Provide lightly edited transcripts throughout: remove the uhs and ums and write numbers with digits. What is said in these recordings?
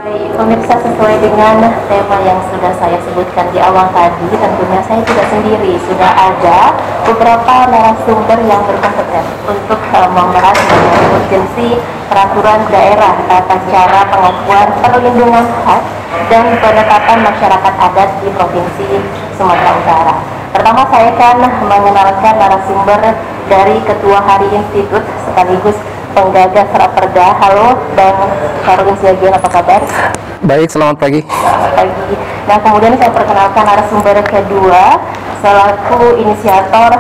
Baik, pemirsa, sesuai dengan tema yang sudah saya sebutkan di awal tadi, tentunya saya tidak sendiri, sudah ada beberapa narasumber yang berkompeten untuk membahas mengenai urgensi peraturan daerah tata cara pengakuan perlindungan hak dan penetapan masyarakat adat di Provinsi Sumatera Utara. Pertama, saya akan mengenalkan narasumber dari Ketua Hari Institut sekaligus penggagas Raperda. Halo Bang Syarwin Siagian, apa kabar? Baik, selamat pagi. Selamat pagi. Nah, kemudian saya perkenalkan narasumber kedua selaku inisiator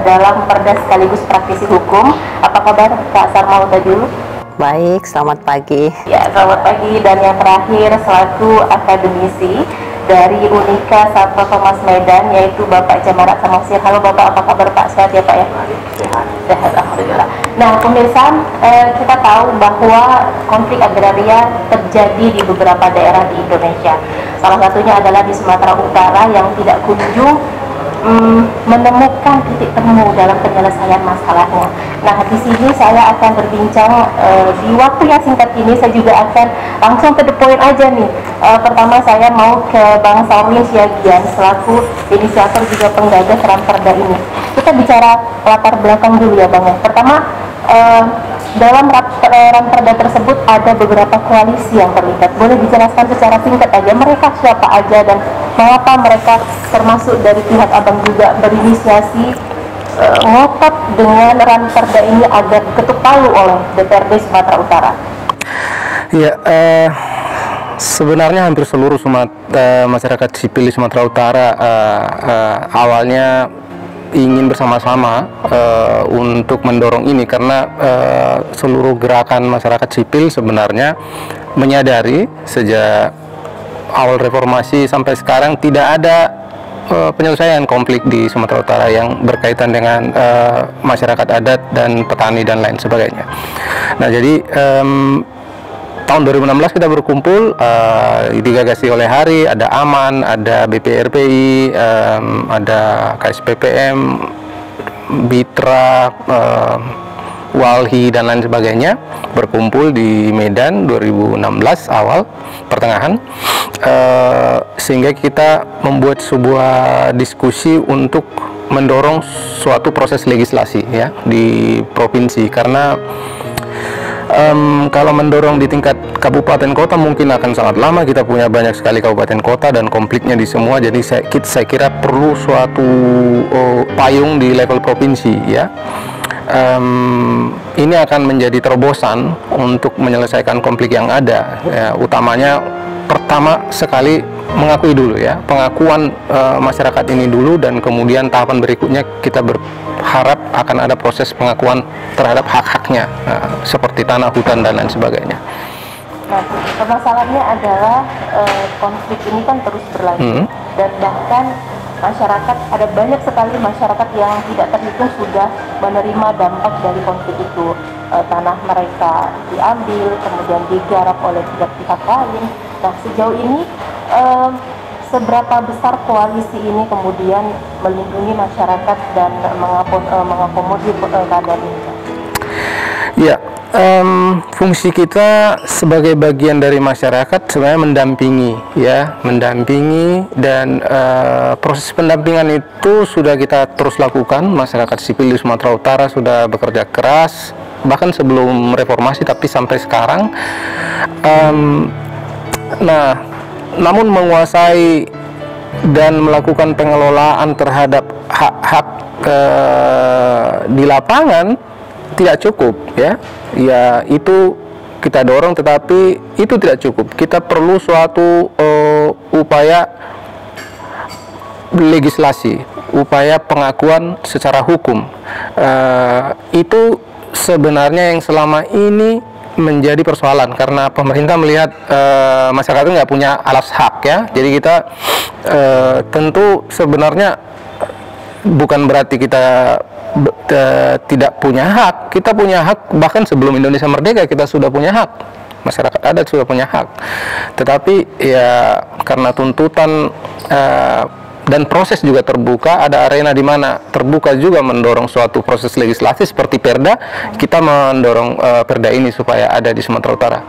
dalam Perda sekaligus praktisi hukum. Apa kabar Kak Sarma Utajulu? Baik, selamat pagi. Ya, selamat pagi. Dan yang terakhir selaku akademisi dari Unika Sabto Thomas Medan, yaitu Bapak Jamarat Samosir. Halo Bapak, apa kabar Pak? Sehat ya Pak ya? Sehat, alhamdulillah. Nah pemirsa, kita tahu bahwa konflik agraria terjadi di beberapa daerah di Indonesia. Salah satunya adalah di Sumatera Utara yang tidak kunjung menemukan titik temu dalam penyelesaian masalahnya. Nah, di sini saya akan berbincang di waktu yang singkat ini. Saya juga akan langsung ke the point aja nih. Pertama saya mau ke Bang Syarwin Siagian selaku inisiator juga penggagas Raperda ini. Kita bicara latar belakang dulu ya Bang. Pertama, dalam Raperda tersebut ada beberapa koalisi yang terlibat. Boleh dijelaskan secara singkat aja mereka siapa aja dan mengapa mereka termasuk dari pihak Abang juga berinisiasi ngotot dengan Raperda ini agar ketuk palu oleh DPRD Sumatera Utara? Ya, sebenarnya hampir seluruh masyarakat sipil di Sumatera Utara awalnya ingin bersama-sama untuk mendorong ini karena seluruh gerakan masyarakat sipil sebenarnya menyadari sejak awal reformasi sampai sekarang tidak ada penyelesaian konflik di Sumatera Utara yang berkaitan dengan masyarakat adat dan petani dan lain sebagainya. Nah, jadi tahun 2016 kita berkumpul, digagasi oleh Hari, ada Aman, ada BPRPI, ada KSPPM, Bitra, Walhi dan lain sebagainya, berkumpul di Medan 2016 awal pertengahan, sehingga kita membuat sebuah diskusi untuk mendorong suatu proses legislasi ya di provinsi, karena kalau mendorong di tingkat kabupaten kota mungkin akan sangat lama. Kita punya banyak sekali kabupaten kota dan konfliknya di semua, jadi saya kira perlu suatu payung di level provinsi ya. Ini akan menjadi terobosan untuk menyelesaikan konflik yang ada ya, utamanya pertama sekali mengakui dulu ya, pengakuan masyarakat ini dulu, dan kemudian tahapan berikutnya kita berharap akan ada proses pengakuan terhadap hak-haknya seperti tanah, hutan dan lain sebagainya. Nah, permasalahannya adalah konflik ini kan terus berlanjut dan bahkan masyarakat, ada banyak sekali masyarakat yang tidak terhitung sudah menerima dampak dari konflik itu. Tanah mereka diambil, kemudian digarap oleh pihak lain. Nah, sejauh ini seberapa besar koalisi ini kemudian melindungi masyarakat dan mengakomodir keadaan ini? Ya, fungsi kita sebagai bagian dari masyarakat sebenarnya mendampingi dan proses pendampingan itu sudah kita terus lakukan. Masyarakat sipil di Sumatera Utara sudah bekerja keras bahkan sebelum reformasi, tapi sampai sekarang. Nah, namun menguasai dan melakukan pengelolaan terhadap hak-hak di lapangan tidak cukup ya. Ya, itu kita dorong, tetapi itu tidak cukup. Kita perlu suatu upaya legislasi, upaya pengakuan secara hukum. Itu sebenarnya yang selama ini menjadi persoalan karena pemerintah melihat masyarakat itu nggak punya alas hak ya. Jadi kita tentu sebenarnya bukan berarti kita tidak punya hak. Kita punya hak, bahkan sebelum Indonesia merdeka kita sudah punya hak. Masyarakat adat sudah punya hak. Tetapi ya karena tuntutan dan proses juga terbuka, ada arena di mana terbuka juga mendorong suatu proses legislasi seperti Perda. Kita mendorong Perda ini supaya ada di Sumatera Utara.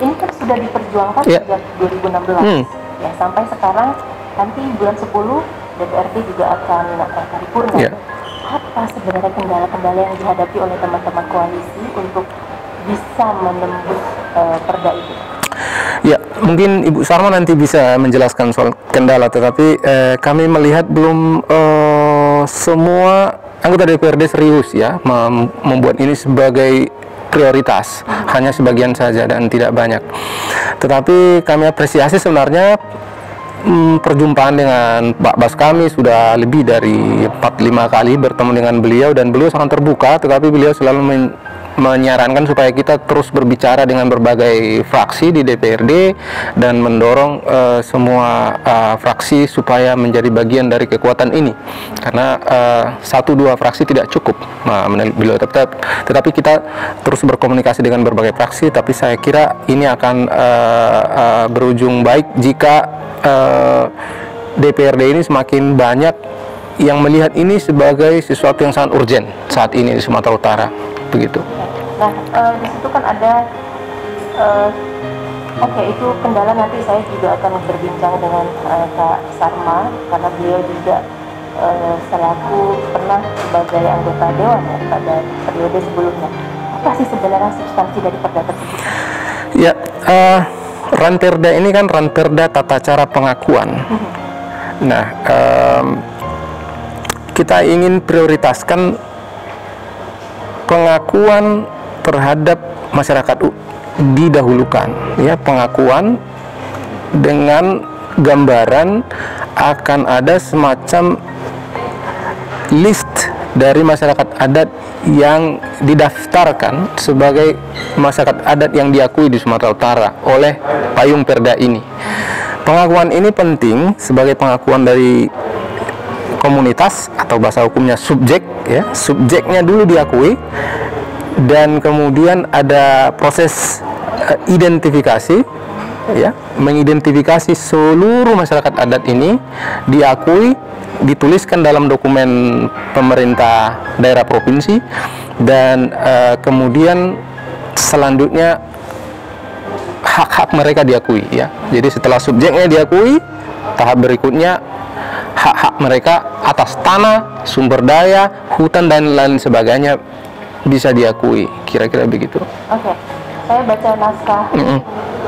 Ini kan sudah diperjuangkan sejak 2016 ya, sampai sekarang nanti bulan 10 DPRD juga akan paripurna. Apa sebenarnya kendala-kendala yang dihadapi oleh teman-teman koalisi untuk bisa menembus perda itu? Ya, mungkin Ibu Sarma nanti bisa menjelaskan soal kendala, tetapi kami melihat belum semua anggota DPRD serius ya membuat ini sebagai prioritas, hanya sebagian saja dan tidak banyak. Tetapi kami apresiasi sebenarnya perjumpaan dengan Pak Bas, kami sudah lebih dari 4-5 kali bertemu dengan beliau dan beliau sangat terbuka, tetapi beliau selalu menyarankan supaya kita terus berbicara dengan berbagai fraksi di DPRD dan mendorong semua fraksi supaya menjadi bagian dari kekuatan ini, karena 1-2 fraksi tidak cukup beliau tetapi kita terus berkomunikasi dengan berbagai fraksi. Tapi saya kira ini akan berujung baik jika DPRD ini semakin banyak yang melihat ini sebagai sesuatu yang sangat urgent saat ini di Sumatera Utara, begitu. Nah, di situ kan ada, itu kendala. Nanti saya juga akan berbincang dengan Kak Sarma, karena beliau juga selaku pernah sebagai anggota Dewan ya, pada periode sebelumnya. Apa sih sebenarnya substansi dari perda tersebut? Ya, Ranperda ini kan Ranperda tata cara pengakuan. Nah, kita ingin prioritaskan pengakuan terhadap masyarakat didahulukan, ya, pengakuan dengan gambaran akan ada semacam list dari masyarakat adat yang didaftarkan sebagai masyarakat adat yang diakui di Sumatera Utara oleh payung perda ini. Pengakuan ini penting sebagai pengakuan dari komunitas, atau bahasa hukumnya subjek, ya, subjeknya dulu diakui, dan kemudian ada proses identifikasi, ya, mengidentifikasi seluruh masyarakat adat ini, diakui, dituliskan dalam dokumen pemerintah daerah provinsi, dan kemudian selanjutnya hak-hak mereka diakui, ya. Jadi setelah subjeknya diakui, tahap berikutnya hak-hak mereka atas tanah, sumber daya, hutan dan lain sebagainya bisa diakui, kira-kira begitu. Oke, saya baca naskah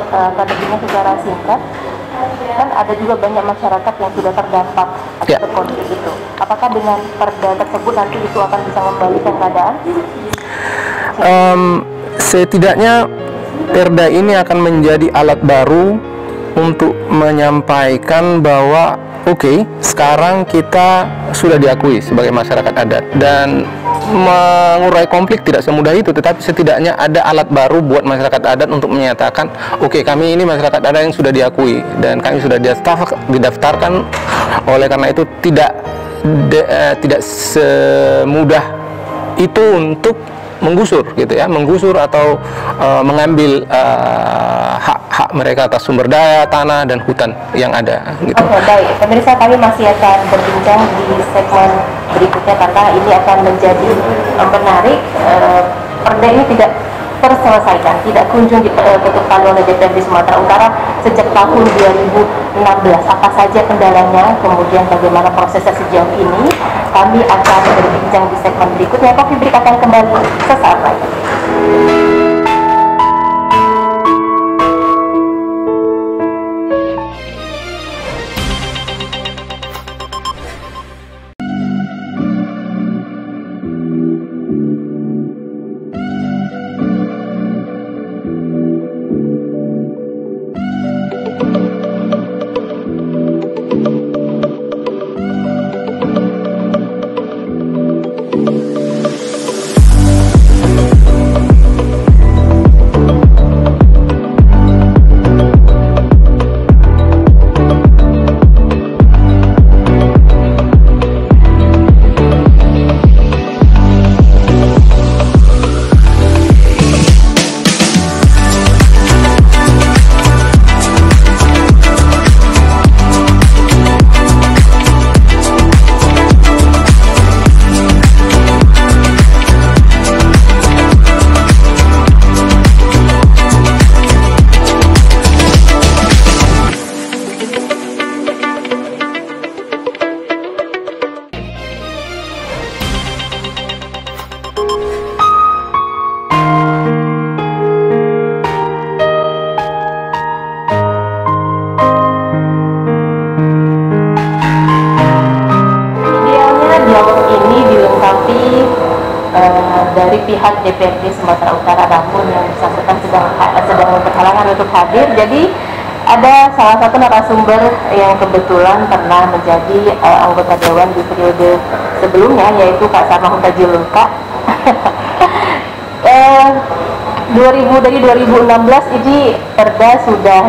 akademinya secara singkat. Kan ada juga banyak masyarakat yang sudah terdampak atau terkonflik itu. Apakah dengan perda tersebut nanti itu akan bisa membalikan keadaan? Setidaknya perda ini akan menjadi alat baru untuk menyampaikan bahwa sekarang kita sudah diakui sebagai masyarakat adat, dan mengurai konflik tidak semudah itu, tetapi setidaknya ada alat baru buat masyarakat adat untuk menyatakan, kami ini masyarakat adat yang sudah diakui dan kami sudah didaftarkan. Oleh karena itu tidak semudah itu untuk menggusur, gitu ya, menggusur atau mengambil hak mereka atas sumber daya, tanah dan hutan yang ada, gitu. Oke, baik. Pemirsa, kami masih akan berbincang di segmen berikutnya karena ini akan menjadi menarik. Perda ini tidak terselesaikan, tidak kunjung diketuk palu oleh DPRD Sumatera Utara sejak tahun 2016. Apa saja kendalanya, kemudian bagaimana prosesnya sejauh ini, kami akan berbincang di segmen berikutnya. Coffee Break akan kembali sesaat lagi. dari pihak DPRD Sumatera Utara, namun yang bersangkutan sedang berhalangan untuk hadir. Jadi ada salah satu narasumber yang kebetulan pernah menjadi anggota dewan di periode sebelumnya, yaitu Kak Sarma Huta Julungka. 2016 ini perda sudah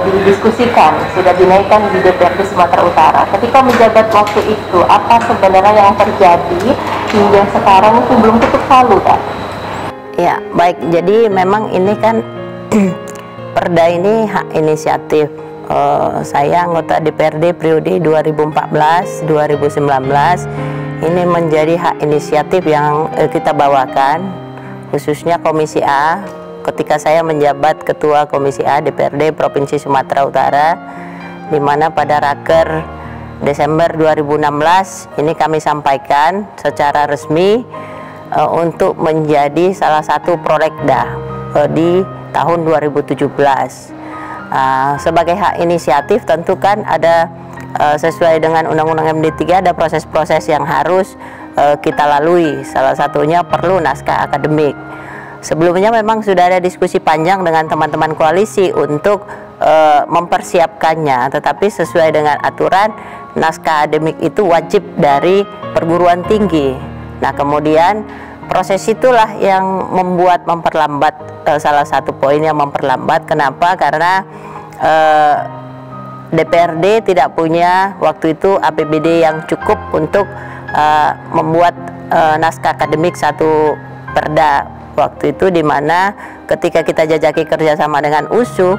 didiskusikan, sudah dinaikkan di DPRD Sumatera Utara. Ketika menjabat waktu itu, apa sebenarnya yang terjadi hingga sekarang itu belum ketuk palu, Kak? Ya, baik. Jadi memang ini kan perda ini hak inisiatif. Saya anggota DPRD periode 2014-2019. Ini menjadi hak inisiatif yang kita bawakan, khususnya Komisi A. Ketika saya menjabat Ketua Komisi A DPRD Provinsi Sumatera Utara, di mana pada Raker Desember 2016 ini kami sampaikan secara resmi untuk menjadi salah satu prolegda di tahun 2017. Sebagai hak inisiatif tentu kan ada sesuai dengan Undang-Undang MD 3 ada proses-proses yang harus kita lalui. Salah satunya perlu naskah akademik. Sebelumnya memang sudah ada diskusi panjang dengan teman-teman koalisi untuk mempersiapkannya, tetapi sesuai dengan aturan naskah akademik itu wajib dari perguruan tinggi. Nah, kemudian proses itulah yang memperlambat, salah satu poin yang memperlambat. Kenapa? Karena DPRD tidak punya waktu itu APBD yang cukup untuk membuat naskah akademik satu perda. Waktu itu dimana ketika kita jajaki kerjasama dengan USU,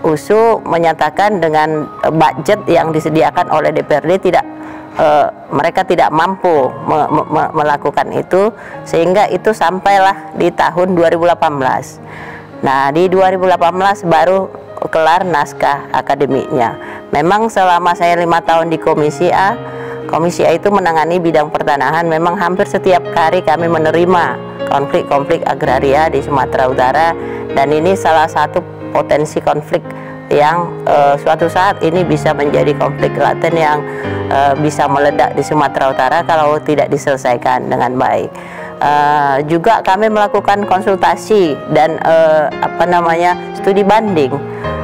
USU menyatakan dengan budget yang disediakan oleh DPRD mereka tidak mampu melakukan itu, sehingga itu sampailah di tahun 2018. Nah, di 2018 baru kelar naskah akademiknya. Memang selama saya 5 tahun di Komisi A itu menangani bidang pertanahan. Memang hampir setiap hari kami menerima konflik-konflik agraria di Sumatera Utara, dan ini salah satu potensi konflik yang suatu saat ini bisa menjadi konflik laten yang bisa meledak di Sumatera Utara kalau tidak diselesaikan dengan baik. Juga kami melakukan konsultasi dan studi banding.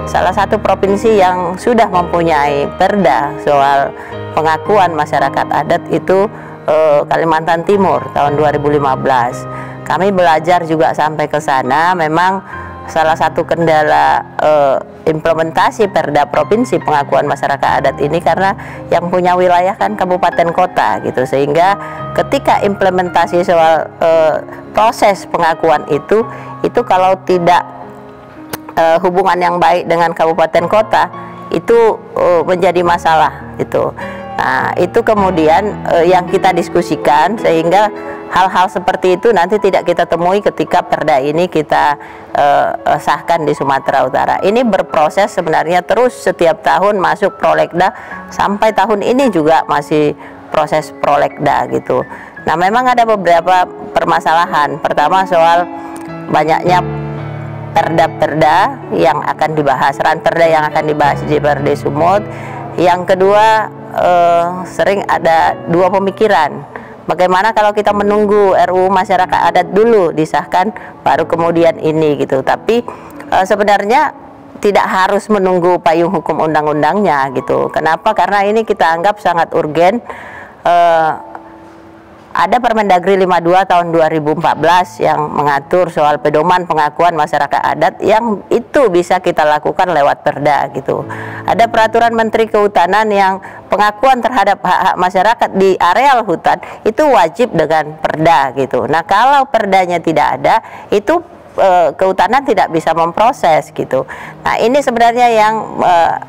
Salah satu provinsi yang sudah mempunyai perda soal pengakuan masyarakat adat itu Kalimantan Timur tahun 2015. Kami belajar juga sampai ke sana. Memang salah satu kendala implementasi perda provinsi pengakuan masyarakat adat ini karena yang punya wilayah kan kabupaten kota gitu, sehingga ketika implementasi soal proses pengakuan itu kalau tidak hubungan yang baik dengan kabupaten kota itu menjadi masalah itu. Nah, itu kemudian yang kita diskusikan, sehingga hal-hal seperti itu nanti tidak kita temui ketika perda ini kita sahkan di Sumatera Utara. Ini berproses sebenarnya terus, setiap tahun masuk prolegda, sampai tahun ini juga masih proses prolegda gitu. Nah, memang ada beberapa permasalahan. Pertama, soal banyaknya perda-perda yang akan dibahas, ranperda yang akan dibahas di DPRD Sumut. Yang kedua, sering ada dua pemikiran. Bagaimana kalau kita menunggu RUU masyarakat adat dulu disahkan baru kemudian ini gitu. Tapi sebenarnya tidak harus menunggu payung hukum undang-undangnya gitu. Kenapa? Karena ini kita anggap sangat urgen. Ada Permendagri 52 tahun 2014 yang mengatur soal pedoman pengakuan masyarakat adat, yang itu bisa kita lakukan lewat perda gitu. Ada Peraturan Menteri Kehutanan yang pengakuan terhadap hak-hak masyarakat di areal hutan itu wajib dengan perda gitu. Nah, kalau perdanya tidak ada, itu kehutanan tidak bisa memproses gitu. Nah, ini sebenarnya yang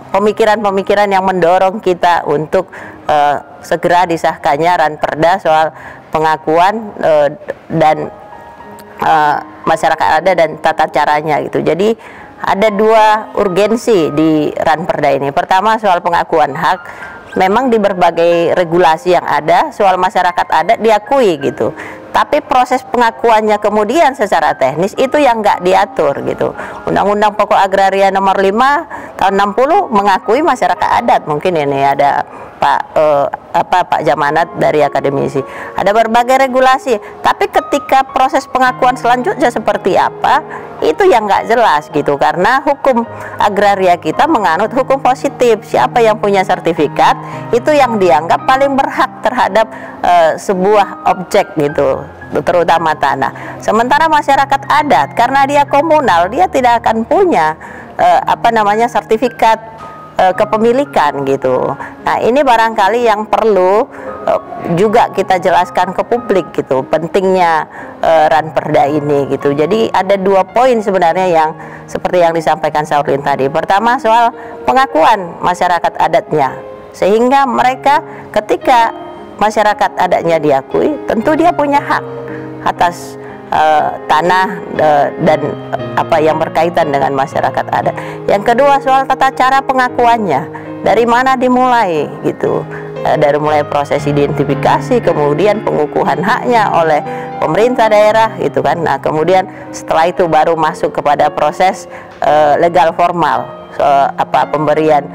pemikiran-pemikiran yang mendorong kita untuk segera disahkannya ranperda soal pengakuan dan masyarakat adat dan tata caranya gitu. Jadi ada dua urgensi di ranperda ini. Pertama, soal pengakuan hak. Memang di berbagai regulasi yang ada soal masyarakat adat diakui gitu, tapi proses pengakuannya kemudian secara teknis itu yang nggak diatur gitu. Undang-Undang Pokok Agraria nomor 5 tahun 60 mengakui masyarakat adat. Mungkin ini ada Pak Jamanat dari akademisi. Ada berbagai regulasi, tapi ketika proses pengakuan selanjutnya seperti apa, itu yang nggak jelas gitu, karena hukum agraria kita menganut hukum positif. Siapa yang punya sertifikat itu yang dianggap paling berhak terhadap sebuah objek gitu, terutama tanah. Sementara masyarakat adat karena dia komunal, dia tidak akan punya sertifikat kepemilikan gitu. Nah, ini barangkali yang perlu juga kita jelaskan ke publik gitu, pentingnya Ranperda ini gitu. Jadi ada 2 poin sebenarnya yang seperti yang disampaikan Saurlin tadi. Pertama, soal pengakuan masyarakat adatnya, sehingga mereka ketika masyarakat adatnya diakui, tentu dia punya hak atas tanah dan apa yang berkaitan dengan masyarakat adat. Yang kedua, soal tata cara pengakuannya, dari mana dimulai gitu, dari mulai proses identifikasi, kemudian pengukuhan haknya oleh pemerintah daerah gitu kan. Nah, kemudian setelah itu baru masuk kepada proses legal formal, pemberian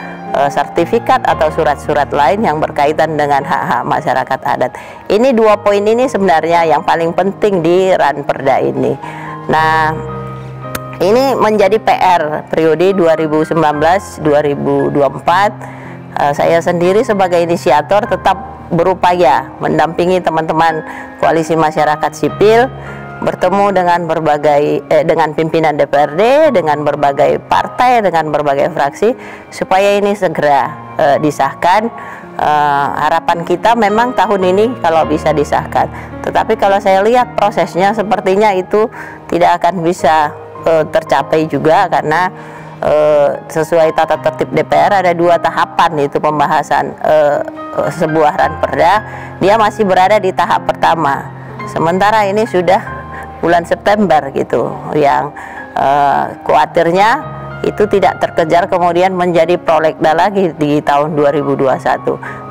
sertifikat atau surat-surat lain yang berkaitan dengan hak-hak masyarakat adat. Ini 2 poin ini sebenarnya yang paling penting di Ranperda ini. Nah, ini menjadi PR periode 2019-2024. Saya sendiri sebagai inisiator tetap berupaya mendampingi teman-teman koalisi masyarakat sipil, bertemu dengan dengan pimpinan DPRD, dengan berbagai partai, dengan berbagai fraksi, supaya ini segera disahkan. Harapan kita memang tahun ini kalau bisa disahkan, tetapi kalau saya lihat prosesnya sepertinya itu tidak akan bisa tercapai juga, karena sesuai tata tertib DPR ada 2 tahapan itu pembahasan sebuah Ranperda. Dia masih berada di tahap pertama, sementara ini sudah bulan September gitu, yang khawatirnya itu tidak terkejar kemudian menjadi prolegda lagi di tahun 2021.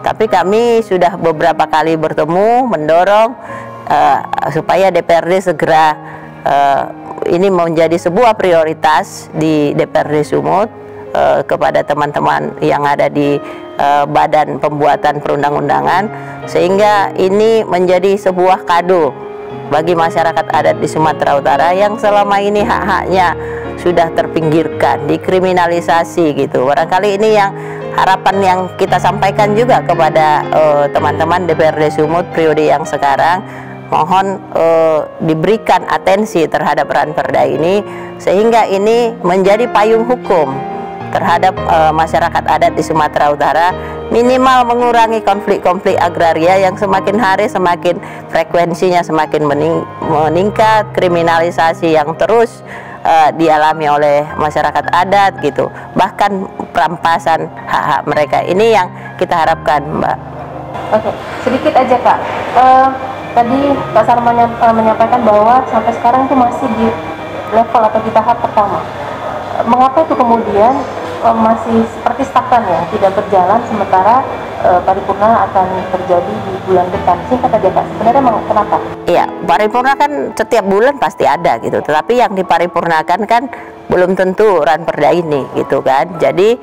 Tapi kami sudah beberapa kali bertemu mendorong supaya DPRD segera ini menjadi sebuah prioritas di DPRD Sumut kepada teman-teman yang ada di badan pembuatan perundang-undangan, sehingga ini menjadi sebuah kado bagi masyarakat adat di Sumatera Utara yang selama ini hak-haknya sudah terpinggirkan, dikriminalisasi gitu. Barangkali ini yang harapan yang kita sampaikan juga kepada teman-teman DPRD Sumut periode yang sekarang. Mohon diberikan atensi terhadap Ranperda ini, sehingga ini menjadi payung hukum terhadap masyarakat adat di Sumatera Utara, minimal mengurangi konflik-konflik agraria yang semakin hari semakin frekuensinya semakin meningkat, kriminalisasi yang terus dialami oleh masyarakat adat gitu, bahkan perampasan hak-hak mereka. Ini yang kita harapkan, Mbak. Oke, sedikit aja Kak. Tadi Pak Sarman menyampaikan bahwa sampai sekarang itu masih di level atau di tahap pertama. Mengapa itu kemudian masih seperti stagnan ya, tidak berjalan, sementara paripurna akan terjadi di bulan depan? Singkat aja Kak, sebenarnya kenapa? Iya, paripurna kan setiap bulan pasti ada gitu, tetapi yang diparipurnakan kan belum tentu Ranperda ini gitu kan. Jadi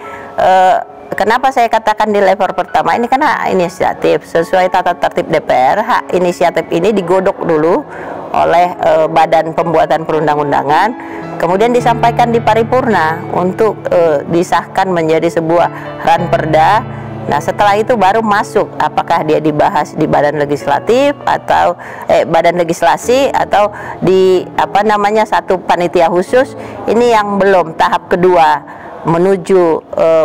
kenapa saya katakan di level pertama ini, karena hak inisiatif sesuai tata tertib DPR, hak inisiatif ini digodok dulu oleh badan pembuatan perundang-undangan, kemudian disampaikan di paripurna untuk disahkan menjadi sebuah Ranperda. Nah, setelah itu baru masuk apakah dia dibahas di badan legislatif atau badan legislasi atau di satu panitia khusus. Ini yang belum tahap kedua menuju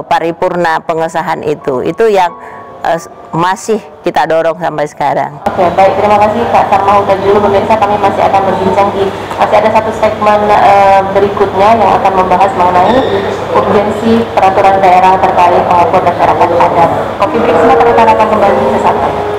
paripurna pengesahan itu yang masih kita dorong sampai sekarang. Oke, baik, terima kasih Kak Sarma. Udah dulu pemirsa, kami masih akan berbincang masih ada satu segmen berikutnya yang akan membahas mengenai urgensi peraturan daerah terkait pengakuan masyarakat adat. Kopi break sebentar, kita akan kembali sesaat lagi.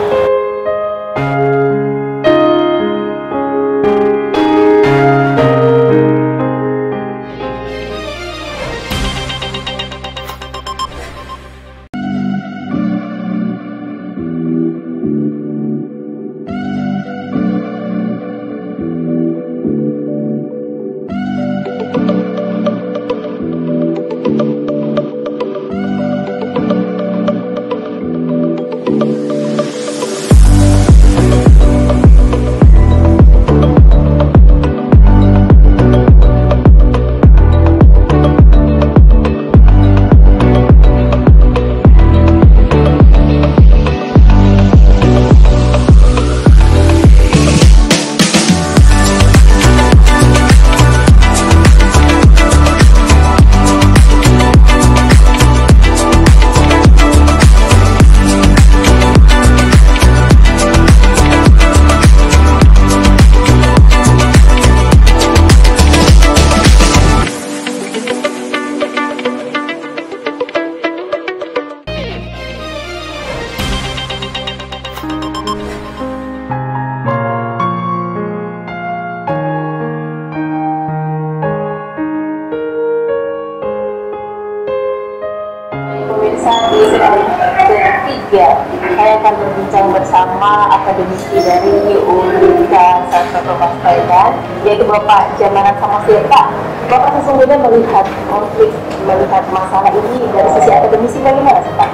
saya akan berbincang bersama akademisi dari UNIKA Santo Thomas Medan, yaitu Bapak Jamarat Samosir. Pak, Bapak sesungguhnya melihat konflik, melihat masalah ini dari sisi akademisi bagaimana, Pak?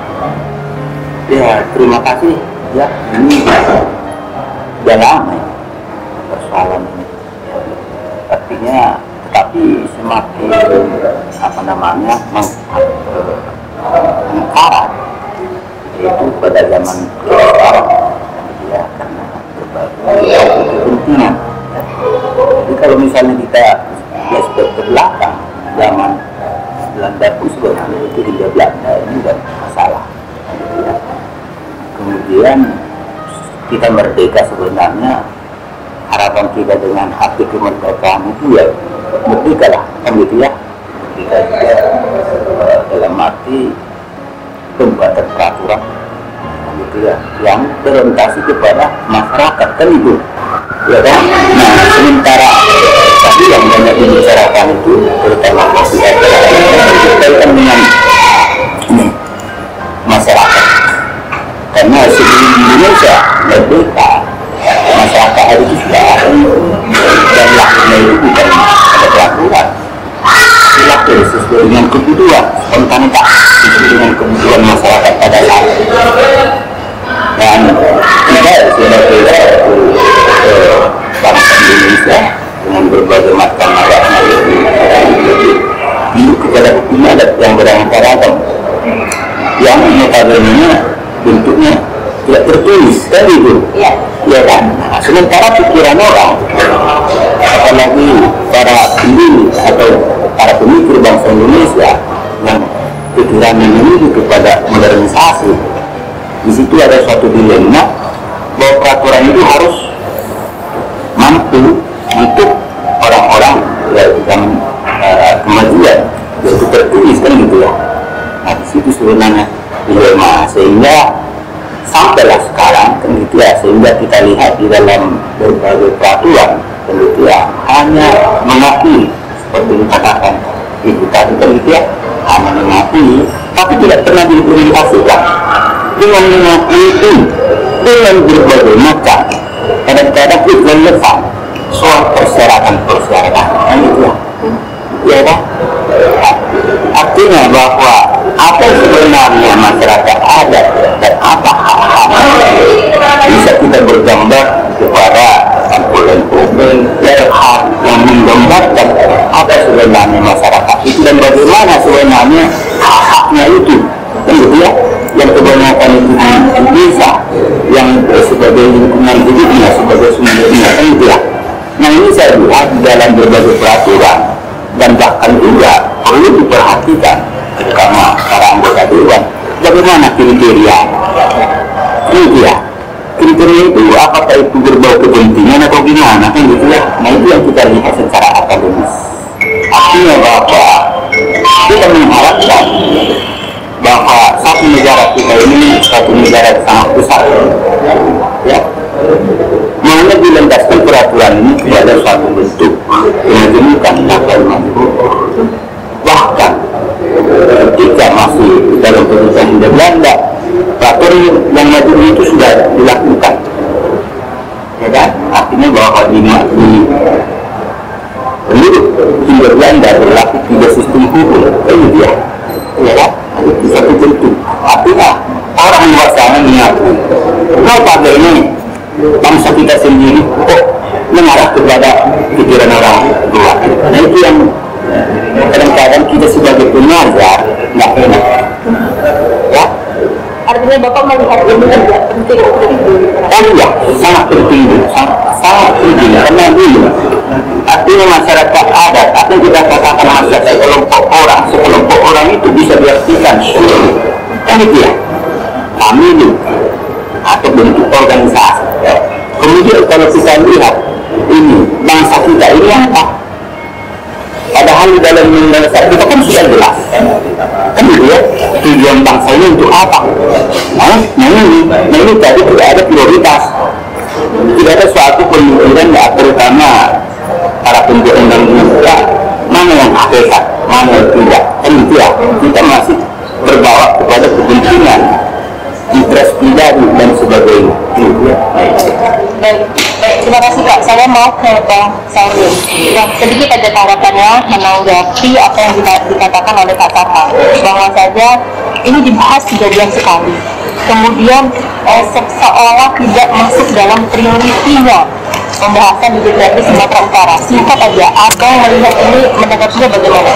Ya, terima kasih. Ya, ini sudah lama ya, persoalan ini. Artinya, tetapi semakin mengkarat itu pada zaman sekarang ya, karena berbagai kepentingan. Jadi kalau misalnya kita flashback ke belakang, zaman Belanda pun sebenarnya itu Hindia Belanda ini bukan masalah. Ya. Kemudian kita merdeka sebenarnya, harapan kita dengan hati kemerdekaan itu ya merdeka lah, kan gitu ya. Kita juga dalam arti pembuatan peraturan, kan gitu ya, yang berorientasi kepada masyarakat, kan itu, ya kan. Nah, sementara tadi yang banyak dibicarakan itu terutama berkaitan dengan ini masyarakat, karena sebelum Indonesia merdeka masyarakat hari itu sudah ada, dan lahirnya itu bukan ada peraturan, lahir sesuai dengan kebutuhan spontanitas, sesuai dengan kebutuhan masyarakat pada saat itu. Dan kita sebagai bangsa Indonesia dengan berbagai macam adatnya itu kepada hukum adat yang beraneka ragam, yang notabene bentuknya tidak tertulis, kan itu, ya kan. Nah, sementara pikiran orang, apalagi para pendiri atau para pemikir bangsa Indonesia yang pikirannya menuju kepada modernisasi, di situ ada suatu dilema bahwa peraturan itu harus mampu untuk orang-orang ya, zaman kemajuan, yaitu tertulis, kan gitu ya. Nah, di situ sebenarnya dilema, sehingga sampailah sekarang, kan gitu ya, sehingga kita lihat di dalam berbagai peraturan, kan gitu ya, hanya mengakui seperti dikatakan ibu tadi, kan gitu ya, hanya mengakui tapi tidak pernah diimplementasikan. Dengan mengakui itu dengan berbagai macam, kadang-kadang itu relevan soal persyaratan, kan gitu ya, ya kan. Artinya bahwa apa sebenarnya masyarakat adat dan apa hak-hak bisa kita bergambar kepada sampul-sampul yang menggambarkan apa sebenarnya masyarakat itu dan bagaimana sebenarnya hak-haknya itu, kan gitu ya, yang kebanyakan itu di desa, yang sebagai lingkungan hidupnya, sebagai sumbernya, kan gitu ya. Nah, ini saya lihat dalam berbagai peraturan dan bahkan juga perlu diperhatikan terutama para anggota dewan, bagaimana kriteria ya, kriteria itu apakah itu berbau kepentingan atau gimana, kan gitu ya. Nah, itu yang kita lihat secara akademis. Artinya bahwa kita mengharapkan bahwa satu negara kita ini satu negara sangat besar ya, mana dilandaskan peraturan ini kepada suatu bentuk kemudian nakal mampu. Bahkan ketika masih dalam kedudukan Hindia Belanda, peraturan yang maju itu sudah dilakukan, ya kan. Artinya bahwa di penduduk Hindia Belanda berlaku 3 sistem hukum, kan gitu ya, ya kan. Itu satu bentuk, artinya orang luar sana mengaku kenapa ini bangsa kita sendiri kok mengarah kepada pikiran orang luar. Nah, itu yang kadang-kadang kita sebagai pengajar nggak enak ya. Artinya Bapak melihat ini juga penting. Oh iya, sangat penting, sangat penting, karena dulu artinya masyarakat adat atau kita katakan masyarakat sekelompok orang itu bisa diartikan kan itu ya, famili atau bentuk organisasi. Kemudian kalau kita lihat ini bangsa kita ini apa, padahal dalam mengenai kita kan sudah jelas kan gitu ya, tujuan bangsa ini untuk apa. Nah ini tadi tidak ada prioritas, tidak ada suatu pemikiran ya, terutama para pembuat undang-undang kita, mana yang hakikat, mana yang tidak, kan gitu ya. Kita masih terbawa kepada kepentingan interest Terima kasih Pak. Saya mau ke Bang Sarul. Bang, sedikit aja tanggapannya menanggapi apa yang dikatakan oleh Pak Sarma, bahwa saja ini dibahas kejadian sekali. Kemudian seolah tidak masuk dalam prioritinya pembahasan di DPRD Sumatera Utara. Singkat aja, Abang melihat ini menanggapinya bagaimana?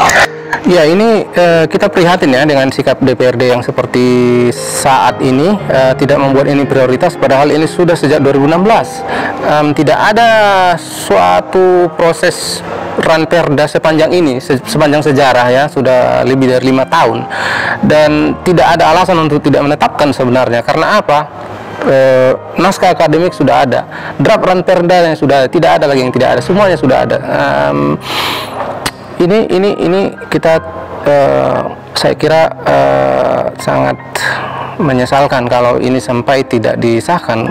Ya, ini kita prihatin ya dengan sikap DPRD yang seperti saat ini, tidak membuat ini prioritas, padahal ini sudah sejak 2016. Tidak ada suatu proses ranperda sepanjang ini, sepanjang sejarah ya, sudah lebih dari 5 tahun, dan tidak ada alasan untuk tidak menetapkan sebenarnya. Karena apa? Naskah akademik sudah ada, draft ranperda yang sudah ada, tidak ada lagi yang tidak ada, semuanya sudah ada. Ini kita saya kira sangat menyesalkan kalau ini sampai tidak disahkan.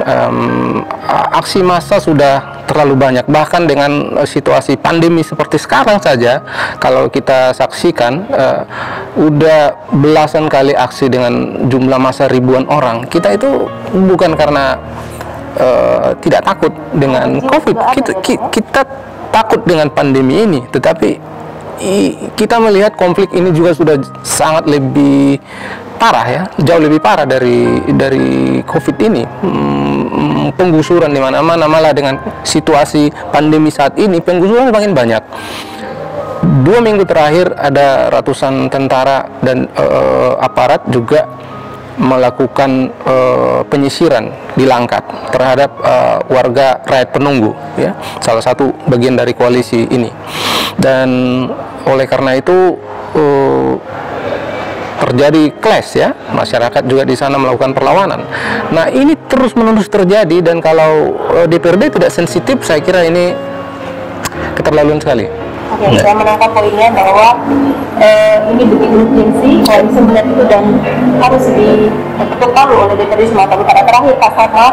Aksi massa sudah terlalu banyak, bahkan dengan situasi pandemi seperti sekarang saja kalau kita saksikan udah belasan kali aksi dengan jumlah massa ribuan orang. Kita itu bukan karena tidak takut dengan COVID, kita takut dengan pandemi ini, tetapi kita melihat konflik ini juga sudah sangat lebih parah ya, jauh lebih parah dari COVID ini. Penggusuran di mana-mana, malah dengan situasi pandemi saat ini penggusuran semakin banyak. 2 minggu terakhir ada ratusan tentara dan aparat juga melakukan penyisiran di Langkat terhadap warga rakyat penunggu ya, salah satu bagian dari koalisi ini. Dan oleh karena itu terjadi clash ya, masyarakat juga di sana melakukan perlawanan. Nah, ini terus-menerus terjadi, dan kalau DPRD tidak sensitif, saya kira ini keterlaluan sekali. Oke, saya menangkap poinnya bahwa ini begitu urgensi, harus melihat itu dan harus diketuk palu oleh DPRD Sumatera Utara. Terakhir, Pak Sarma,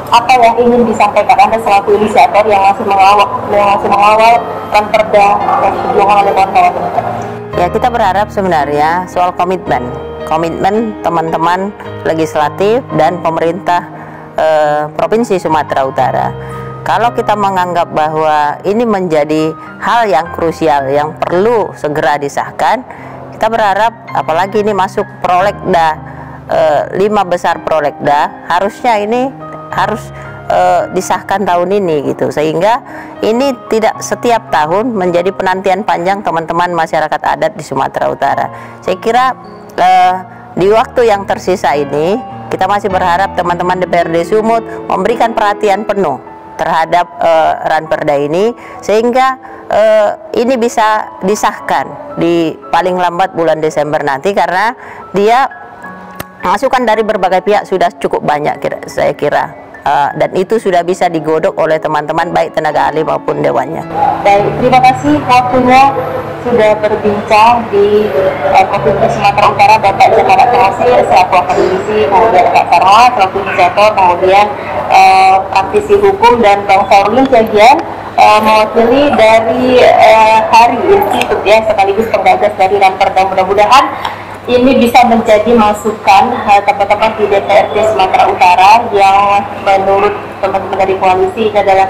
apa yang ingin disampaikan Anda selaku inisiator yang masih mengawal ranperda dan perjuangan oleh kawan-kawan? Ya, kita berharap sebenarnya soal komitmen teman-teman legislatif dan pemerintah Provinsi Sumatera Utara. Kalau kita menganggap bahwa ini menjadi hal yang krusial yang perlu segera disahkan, kita berharap apalagi ini masuk prolegda 5 besar prolegda, harusnya ini harus disahkan tahun ini gitu, sehingga ini tidak setiap tahun menjadi penantian panjang teman-teman masyarakat adat di Sumatera Utara. Saya kira di waktu yang tersisa ini kita masih berharap teman-teman DPRD Sumut memberikan perhatian penuh terhadap ranperda ini, sehingga ini bisa disahkan di paling lambat bulan Desember nanti, karena dia masukan dari berbagai pihak sudah cukup banyak saya kira, dan itu sudah bisa digodok oleh teman-teman baik tenaga ahli maupun dewannya. Baik, terima kasih waktunya sudah berbincang di Provinsi Sumatera Utara, Bapak Jemarat Tengosir selaku akademisi, kemudian Pak Sarma selaku inisiator, kemudian praktisi hukum, dan Bang Sarulin Jagian mewakili dari Hari Institut ya, sekaligus penggagas dari ranperda. Mudah-mudahan ini bisa menjadi masukan teman-teman di DPRD Sumatera Utara yang menurut teman-teman dari koalisi ini adalah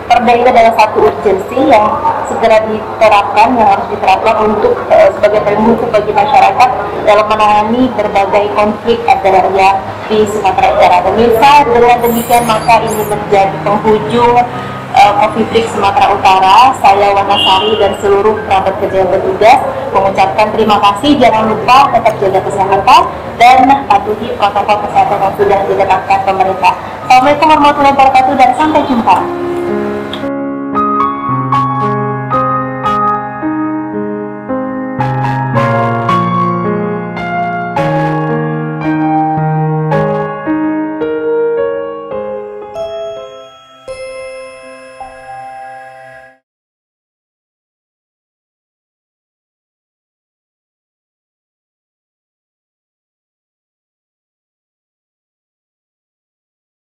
perda ini adalah satu urgensi yang segera diterapkan, yang harus diterapkan untuk sebagai payung hukum bagi masyarakat dalam menangani berbagai konflik agraria di Sumatera Utara. Pemirsa, dengan demikian maka ini menjadi penghujung Coffee Break Sumatera Utara. Saya Wanasari dan seluruh kerabat kerja yang bertugas mengucapkan terima kasih. Jangan lupa tetap jaga kesehatan dan patuhi protokol kesehatan yang sudah ditetapkan pemerintah. Assalamualaikum warahmatullahi wabarakatuh dan sampai jumpa.